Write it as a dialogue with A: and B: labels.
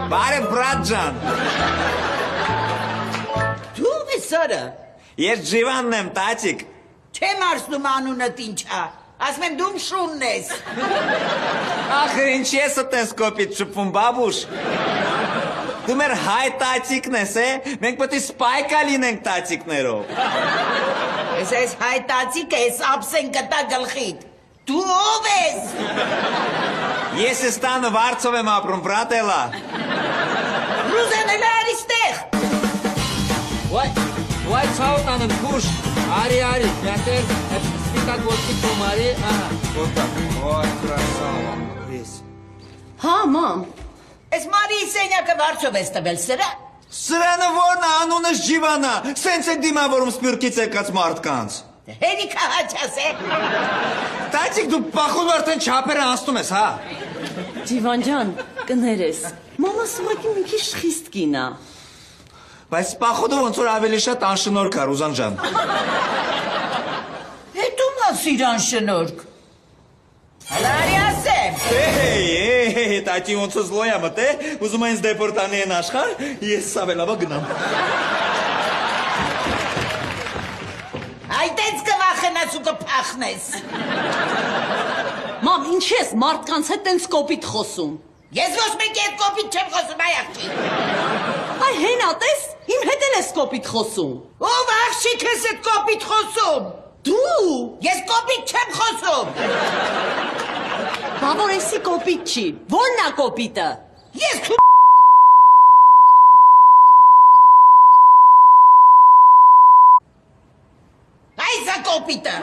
A: Բարև բրատ ջան։
B: Դու ես սարը։
A: Ես Ջիվանն եմ, տատիկ։
B: Չեմ արսնում անունդ ինչա։ Ասում եմ դու շունն ես։
A: Ախր ինչ ես տես կոպիտ շփվում, բաբուշ։ Դու մեր հայ տատիկն ես, մենք պետք է սպայկա լինենք տատիկներով։
B: Ես հայ տածիկը ես ապսեն կտա գլխիդ։ Դու ով ես։
A: Ես ես տանը վարձով եմ ապրում, բրատելա։
B: Ռուզան էլ արիստեղ։
C: Վայ ցավոտ անեմ քուշ, արի, մյատեղ սպիտակ ոտքի կոմարի, ահա։
A: Ոտակ, ոյ, կրասава, վես։
D: Հա, մամ։
B: Ես մարի սենյակը վարձով ես տվել սրա։
A: Սրանը որն է, անունս Ջիվանա, սենց է դիմավորում սպյուրքից եկած մարդկանց։
B: Հերիքա հաչաս է։
A: Տատիկ, դու պախոդ արդեն չապերը անցնում ես, հա։
D: Ջիվան ջան, կներես։ Մամաս ուղղակի մի քիչ խիստ կին է։
A: Բայց պախոդը ոնց որ ավելի շատ անշնորհք է, Ռուզան ջան։
B: Հետո մասիր անշնորհք։ Հələ արի ասեմ։
A: Էй, տատի ոնց որ զլոյա մտե, ուզում է ինձ դեպորտանի են աշխար, ես սավելավա գնամ։
B: Այդենց կվախենաս ու կփախնես։
D: Մամ, ինչ ես մարդկանց հետ տենց կոպիտ խոսում։
B: Ես ոչ մեկի հետ կոպիտ չեմ խոսում, այ աղջի։
D: Այ հենա, տես, իմ հետ էլ ես կոպիտ խոսում։
B: Ով աղջիկ ես հետ կոպիտ խոսում։
D: Դու։
B: Ես կոպիտ չեմ խոսում։
D: Բա որ էսի կոպիտ չի։ Որն է կոպիտը։
B: Ես Այ զա կոպիտը։